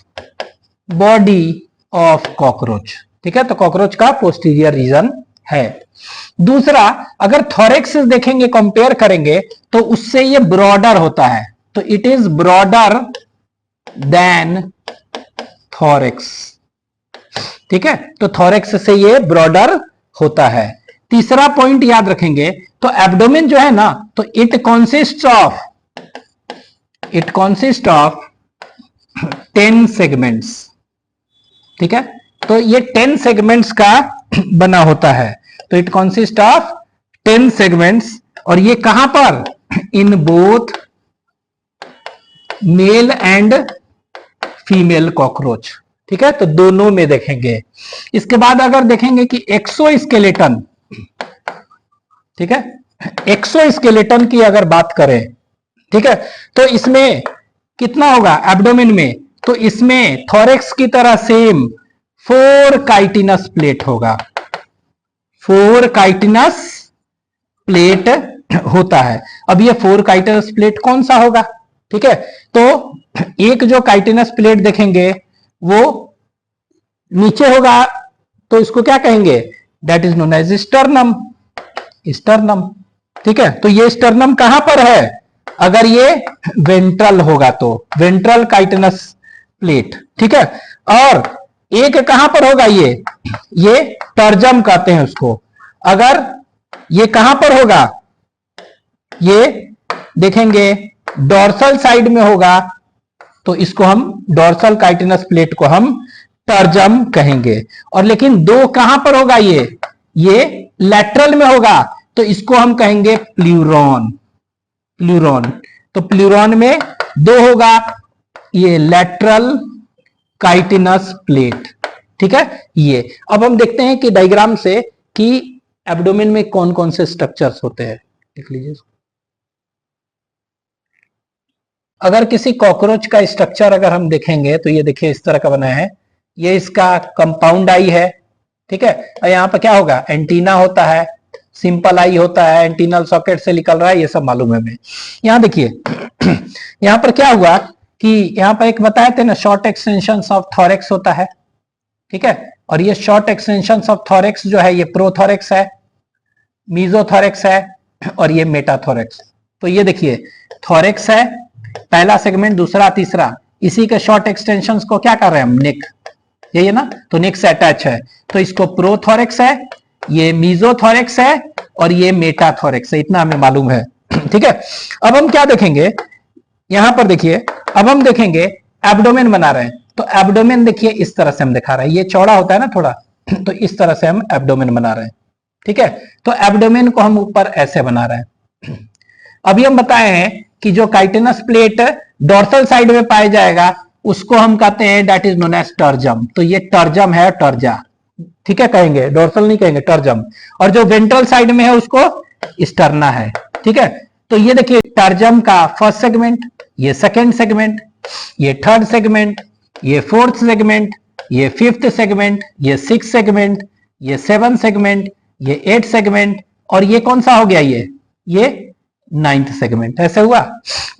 body of cockroach. ठीक है, तो कॉकरोच का पोस्टीरियर रीजन है। दूसरा, अगर थोरेक्सिस देखेंगे, कंपेयर करेंगे, तो उससे ये ब्रॉडर होता है, तो it is broader then thorax. ठीक है, तो थोरेक्स से ये ब्रॉडर होता है। तीसरा पॉइंट याद रखेंगे, तो एब्डोमेन जो है ना, तो इट कॉन्सिस्ट ऑफ 10 सेगमेंट्स। ठीक है, तो ये 10 सेगमेंट्स का बना होता है, तो इट कॉन्सिस्ट ऑफ 10 सेगमेंट्स। और ये कहां पर, in both male and female cockroach. ठीक है, तो दोनों में देखेंगे। इसके बाद अगर देखेंगे कि एक्सोस्केलेटन, ठीक है, एक्सोस्केलेटन की अगर बात करें, ठीक है, तो इसमें कितना होगा एब्डोमेन में, तो इसमें थोरेक्स की तरह सेम 4 काइटिनस प्लेट होगा, 4 काइटिनस प्लेट होता है। अब ये 4 काइटिनस प्लेट कौन सा होगा, ठीक है, तो एक जो काइटिनस प्लेट देखेंगे वो नीचे होगा, तो इसको क्या कहेंगे, that is known as sternum, sternum. ठीक है, तो ये स्टर्नम कहां पर है, अगर ये वेंट्रल होगा तो वेंट्रल काइटिनस प्लेट। ठीक है, और एक कहां पर होगा, ये टर्जम कहते हैं उसको। अगर ये कहां पर होगा, ये देखेंगे डोर्सल साइड में होगा, तो इसको हम डोर्सल काइटिनस प्लेट को हम टर्जम कहेंगे। और लेकिन दो कहां पर होगा, ये लैटरल में होगा, तो इसको हम कहेंगे प्लूरॉन, प्लूरॉन। तो प्लूरॉन में 2 होगा, ये लैटरल काइटिनस प्लेट। ठीक है, ये अब हम देखते हैं कि डायग्राम से कि एब्डोमेन में कौन कौन से स्ट्रक्चर्स होते हैं, देख लीजिए। अगर किसी कॉकरोच का स्ट्रक्चर अगर हम देखेंगे, तो ये देखिए इस तरह का बना है, ये इसका कंपाउंड आई है। ठीक है, और यहां पर क्या होगा, एंटीना होता है, सिंपल आई होता है, एंटीनल सॉकेट से निकल रहा है, ये सब मालूम है हमें। यहां देखिए यहां पर क्या हुआ कि यहां पर एक बताए थे ना, शॉर्ट एक्सटेंशन ऑफ थोरेक्स होता है। ठीक है, और ये शॉर्ट एक्सटेंशन ऑफ थोरेक्स जो है, ये प्रोथोरेक्स है, मीजोथोरेक्स है, और ये मेटाथोरेक्स। तो ये देखिए थोरेक्स है, पहला सेगमेंट, दूसरा, तीसरा, इसी के शॉर्ट एक्सटेंशंस को क्या कर रहे हैं हम, नेक, यही है ना, तो नेक से अटैच है, तो इसको प्रोथोरेक्स है, ये मीजोथोरेक्स है, और ये मेटाथोरेक्स है, इतना हमें मालूम है। ठीक है, अब हम क्या देखेंगे, यहां पर देखिए, अब हम देखेंगे एब्डोमेन बना रहे हैं, तो एब्डोमेन देखिए इस तरह से हम दिखा रहे हैं, ये चौड़ा होता है ना थोड़ा, तो इस तरह से हम एब्डोमेन बना रहे हैं। ठीक है, तो एब्डोमेन को हम ऊपर ऐसे बना रहे हैं। अभी हम बताए हैं कि जो काइटिनस प्लेट डोर्सल साइड में पाया जाएगा, उसको हम कहते हैं दैट इज नोन एज टर्जम। तो ये टर्जम है, टर्जा, ठीक है, कहेंगे, डोर्सल नहीं कहेंगे, टर्जम। और जो वेंट्रल साइड में है उसको स्टर्ना है। ठीक है, तो ये देखिए टर्जम का फर्स्ट सेगमेंट, ये सेकेंड सेगमेंट, ये थर्ड सेगमेंट, ये फोर्थ सेगमेंट, ये फिफ्थ सेगमेंट, ये सिक्स सेगमेंट, ये सेवन सेगमेंट, ये एट सेगमेंट, और ये कौन सा हो गया, ये नाइन्थ सेगमेंट। ऐसे हुआ।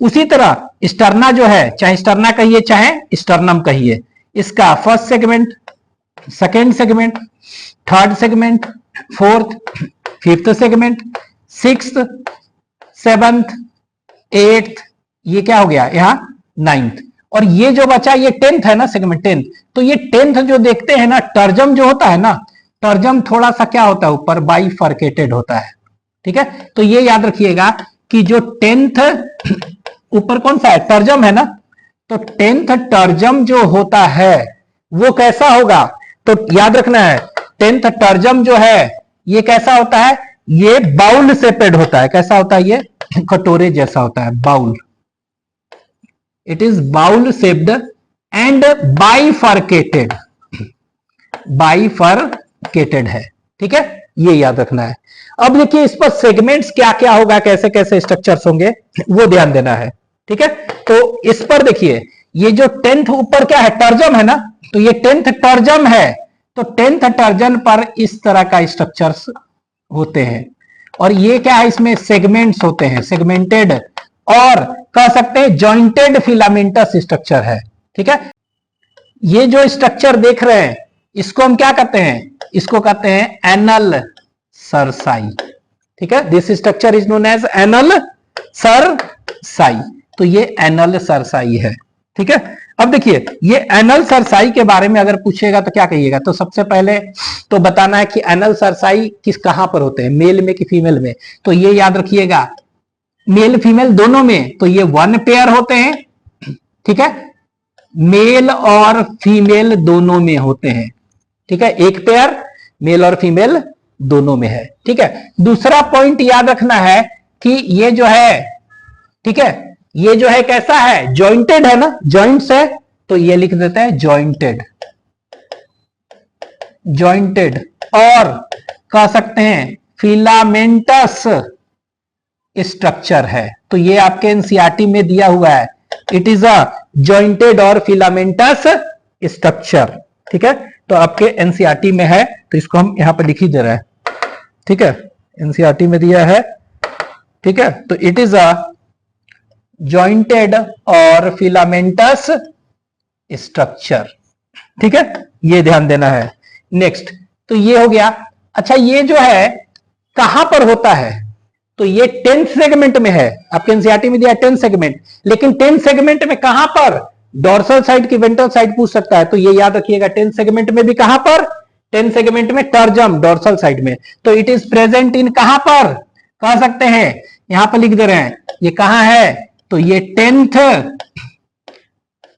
उसी तरह स्टर्ना जो है, चाहे स्टर्ना कहिए चाहे स्टर्नम कहिए, इसका first segment, second segment, third segment, fourth, fifth segment, sixth, seventh, eighth, ये क्या हो गया यहां नाइन्थ, और ये जो बचा ये टेंथ है ना सेगमेंट, टेंथ। तो ये टेंथ जो देखते हैं ना, टर्जम जो होता है ना, टर्जम थोड़ा सा क्या होता है, ऊपर बाइफर्केटेड होता है। ठीक है, तो ये याद रखिएगा कि जो टेंथ ऊपर कौन सा है, टर्जम है ना, तो टेंथ टर्जम जो होता है वो कैसा होगा, तो याद रखना है टेंथ टर्जम जो है ये कैसा होता है, ये बाउल शेपेड होता है। कैसा होता है, ये कटोरे जैसा होता है, bowl. It is bowl shaped and bifurcated, bifurcated है। ठीक है, ये याद रखना है। अब देखिए इस पर सेगमेंट्स क्या क्या होगा, कैसे कैसे स्ट्रक्चर्स होंगे, वो ध्यान देना है। ठीक है, तो इस पर देखिए ये जो टेंथ ऊपर क्या है, टर्जम है ना, तो ये टेंथ टर्जम है, तो टेंथ टर्जन पर इस तरह का स्ट्रक्चर्स होते हैं, और ये क्या है, इसमें सेगमेंट्स होते हैं, सेगमेंटेड, और कह सकते हैं जॉइंटेड फिलामेंटस स्ट्रक्चर है। ठीक है, ये जो स्ट्रक्चर देख रहे हैं इसको हम क्या कहते हैं, इसको कहते हैं एनल सरसाई। ठीक है, this structure is known as anal cerci, तो ये एनल सरसाई है। ठीक है, अब देखिए ये एनल सरसाई के बारे में अगर पूछेगा तो क्या कहिएगा, तो सबसे पहले तो बताना है कि एनल सरसाई किस कहां पर होते हैं, मेल में कि फीमेल में। तो ये याद रखिएगा मेल फीमेल दोनों में, तो ये वन पेयर होते हैं। ठीक है, मेल और फीमेल दोनों में होते हैं। ठीक है, एक पेयर मेल और फीमेल दोनों में है। ठीक है, दूसरा पॉइंट याद रखना है कि ये जो है, ठीक है, ये जो है कैसा है, जॉइंटेड है ना, जॉइंट्स है, तो ये लिख देते हैं जॉइंटेड, जॉइंटेड, और कह सकते हैं फिलामेंटस स्ट्रक्चर है। तो ये आपके एनसीईआरटी में दिया हुआ है, इट इज अ जॉइंटेड और फिलामेंटस स्ट्रक्चर। ठीक है, तो आपके एनसीईआरटी में है, तो इसको हम यहां पर लिख ही दे रहे हैं। ठीक है, एनसीईआरटी में दिया है। ठीक है, तो इट इज अ जॉइंटेड और फिलामेंटस स्ट्रक्चर। ठीक है, ये ध्यान देना है। नेक्स्ट, तो ये हो गया। अच्छा, ये जो है कहां पर होता है, तो ये 10th सेगमेंट में है, आपके एनसीईआरटी में दिया 10th सेगमेंट, लेकिन 10th सेगमेंट में कहां पर, डोर्सल साइड की वेंट्रल साइड पूछ सकता है, तो ये याद रखिएगा 10th सेगमेंट में भी कहां पर, 10th सेगमेंट में टर्जम डोर्सल साइड में, तो इट इज प्रेजेंट इन कहां पर, कह सकते हैं यहां पर लिख दे रहे हैं, ये कहां है, तो ये 10th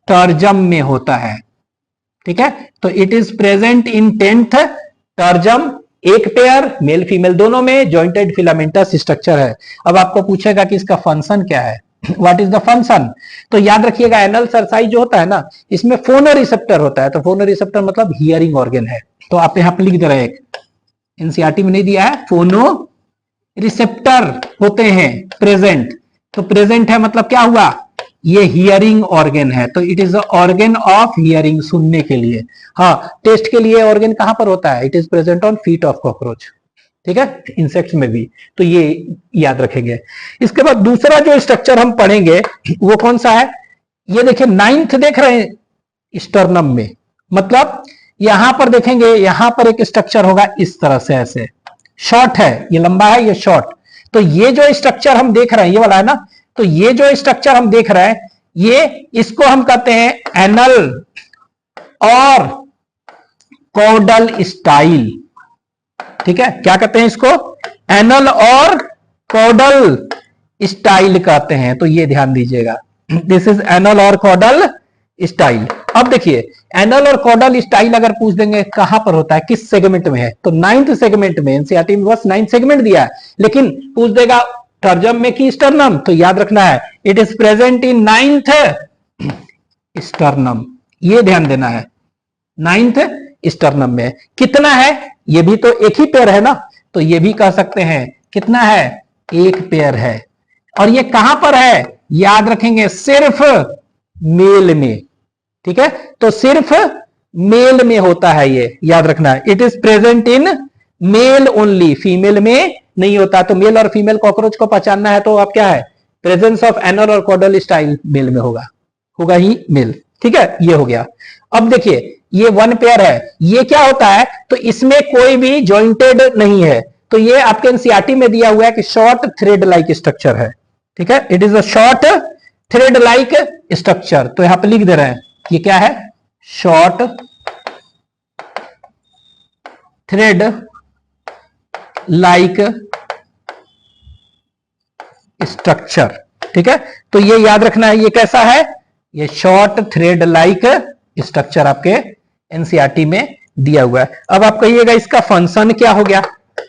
टर्जम में होता है। ठीक है, तो it is present in 10th टर्जम, एक पेयर मेल फीमेल दोनों में, जॉइंटेड फिलामेंटस स्ट्रक्चर है। अब आपको पूछेगा कि इसका फंक्शन क्या है, व्हाट इज द फंक्शन, तो याद रखिएगा एनल सरसाई जो होता है ना, इसमें फोनो रिसेप्टर होता है, तो फोनो रिसेप्टर मतलब हियरिंग ऑर्गन है, तो आप यहां पर लिख दे रहे हैं, एनसीईआरटी में नहीं दिया है, फोनो रिसेप्टर होते हैं प्रेजेंट, तो प्रेजेंट है मतलब क्या हुआ, ये हियरिंग ऑर्गन है, तो it is organ of hearing, सुनने के लिए। हाँ, टेस्ट के लिए ऑर्गन कहां पर होता है, it is present on feet of cockroach. ठीक है, इंसेक्ट्स में भी, तो ये याद रखेंगे। इसके बाद दूसरा जो स्ट्रक्चर हम पढ़ेंगे वो कौन सा है, ये देखिए 9th देख रहे हैं स्टर्नम में, मतलब यहां पर देखेंगे, यहां पर एक स्ट्रक्चर होगा इस तरह से, ऐसे शॉर्ट है, ये लंबा है, ये शॉर्ट, तो ये जो स्ट्रक्चर हम देख रहे हैं ये वाला है ना, तो ये जो स्ट्रक्चर हम देख रहे हैं, ये इसको हम कहते हैं एनल और कॉर्डल स्टाइल। ठीक है, क्या कहते हैं इसको, एनल और कॉर्डल स्टाइल कहते हैं, तो ये ध्यान दीजिएगा, दिस इज एनल और कॉर्डल स्टाइल। अब देखिए एनल और कॉर्डल स्टाइल अगर पूछ देंगे कहां पर होता है, किस सेगमेंट में है, तो 9th सेगमेंट में, एनसीईआरटी में बस 9th सेगमेंट दिया है, लेकिन पूछ देगा टर्जम में कि स्टर्नम, तो याद रखना है it is present in 9th sternum, ये ध्यान देना है, 9th स्टर्नम में। कितना है, ये भी तो एक ही पेयर है ना, तो ये भी कह सकते हैं कितना है, एक पेयर है। और ये कहां पर है, याद रखेंगे सिर्फ मेल में, ठीक है। तो सिर्फ मेल में होता है, ये याद रखना है। It is present in male only, female में नहीं होता। तो मेल और फीमेल कॉकरोच को पहचानना है तो आप क्या है, प्रेजेंस ऑफ एनल और कॉर्डल स्टाइल मेल में होगा ही मेल, ठीक है। ये हो गया। अब देखिए ये वन पेयर है, ये क्या होता है, तो इसमें कोई भी जॉइंटेड नहीं है। तो ये आपके एनसीईआरटी में दिया हुआ है कि शॉर्ट थ्रेड लाइक स्ट्रक्चर है, ठीक है। It is a short thread like structure. तो यहां पर लिख दे रहे हैं ये क्या है, शॉर्ट थ्रेड लाइक स्ट्रक्चर, ठीक है। तो ये याद रखना है, ये कैसा है, ये शॉर्ट थ्रेड लाइक स्ट्रक्चर आपके एनसीईआरटी में दिया हुआ है। अब आप कहिएगा इसका फंक्शन क्या हो गया,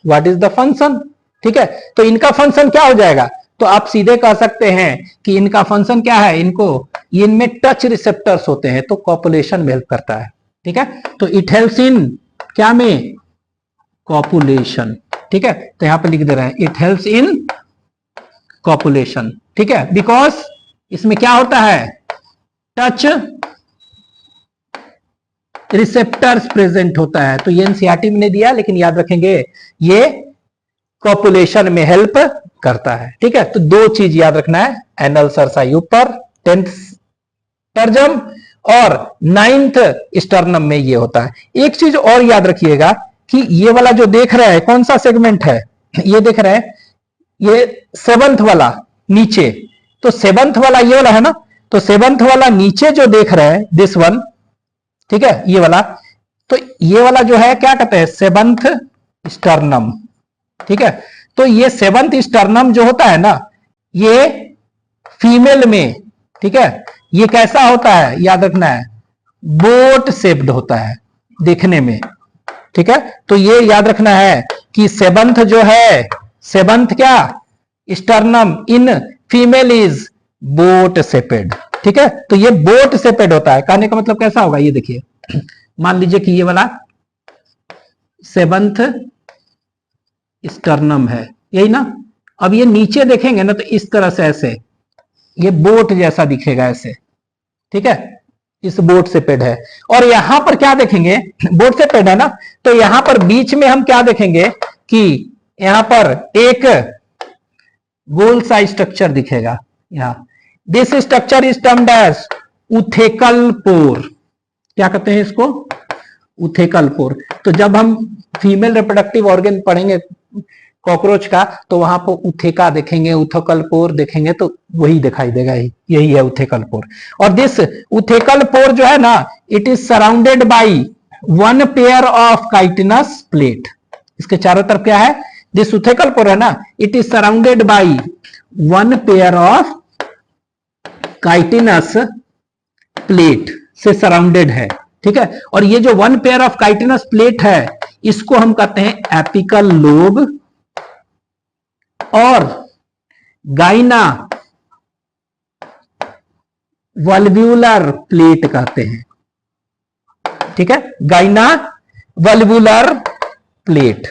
व्हाट इज द फंक्शन, ठीक है। तो इनका फंक्शन क्या हो जाएगा, तो आप सीधे कह सकते हैं कि इनका फंक्शन क्या है, इनमें टच रिसेप्टर्स होते हैं, तो कॉपुलेशन में हेल्प करता है, ठीक है। तो इट हेल्प्स इन क्या में, कॉपुलेशन, ठीक है। तो यहां पे लिख दे रहे हैं इट हेल्प्स इन कॉपुलेशन, ठीक है। बिकॉज इसमें क्या होता है, टच रिसेप्टर्स प्रेजेंट होता है। तो ये एनसीईआरटी में नहीं दिया, लेकिन याद रखेंगे ये कॉपुलेशन में हेल्प करता है, ठीक है। तो दो चीज याद रखना है, एनल सरसाई ऊपर 10th टर्जम और 9th स्टर्नम में ये होता है। एक चीज और याद रखिएगा कि ये वाला जो देख रहे हैं कौन सा सेगमेंट है, ये देख रहे हैं ये 7th वाला नीचे, तो 7th वाला ये वाला है ना, तो 7th वाला नीचे जो देख रहे हैं दिस वन, ठीक है, ये वाला, तो ये वाला जो है क्या कहते हैं, 7th स्टर्नम, ठीक है। तो ये 7th स्टर्नम जो होता है ना, ये फीमेल में, ठीक है, ये कैसा होता है, याद रखना है, बोट शेप्ड होता है देखने में, ठीक है। तो ये याद रखना है कि 7th जो है, 7th क्या, sternum in female is boat shaped, ठीक है। तो ये बोट शेपेड होता है, कहने का मतलब कैसा होगा, ये देखिए, मान लीजिए कि ये वाला 7th स्टर्नम है, यही ना। अब ये नीचे देखेंगे ना, तो इस तरह से ऐसे ये बोट जैसा दिखेगा ऐसे, ठीक है, इस बोट से पेड है। और यहां पर क्या देखेंगे, बोट से पेड है ना, तो यहां पर बीच में हम क्या देखेंगे कि यहां पर एक गोल सा स्ट्रक्चर दिखेगा यहां। This structure is termed as oothecal pore, क्या कहते हैं इसको, उथेकल पोर। तो जब हम फीमेल रिप्रोडक्टिव ऑर्गन पढ़ेंगे कॉकरोच का, तो वहां पर उथेका देखेंगे, उथेकल पोर देखेंगे, तो वही दिखाई देगा, यही है उथेकल पोर। और दिस उथेकल पोर जो है ना, it is surrounded by one pair of chitinous plate. इसके चारों तरफ क्या है, दिस उथेकल पोर है ना, it is surrounded by one pair of chitinous plate से सराउंडेड है, ठीक है। और ये जो one pair of chitinous plate है, इसको हम कहते हैं एपिकल लोब और गाइना वल्व्यूलर प्लेट कहते हैं, ठीक है, गाइना वल्व्यूलर प्लेट,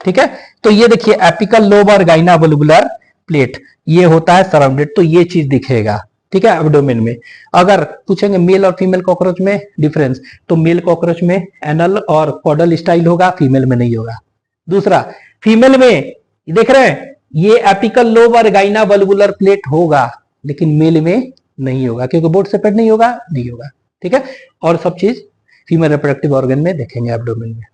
ठीक है। तो ये देखिए एपिकल लोब और गाइना वल्व्यूलर प्लेट, ये होता है सराउंडेड, तो ये चीज दिखेगा, ठीक है, एब्डोमेन में। अगर पूछेंगे मेल और फीमेल कॉकरोच में डिफरेंस, तो मेल कॉकरोच में एनल और कॉर्डल स्टाइल होगा, फीमेल में नहीं होगा। दूसरा, फीमेल में देख रहे हैं ये एपिकल लोब और गाइना वल्व्यूलर प्लेट होगा, लेकिन मेल में नहीं होगा, क्योंकि बोट सेपरेट नहीं होगा, ठीक है। और सब चीज फीमेल रिप्रोडक्टिव ऑर्गन में देखेंगे एब्डोमेन में।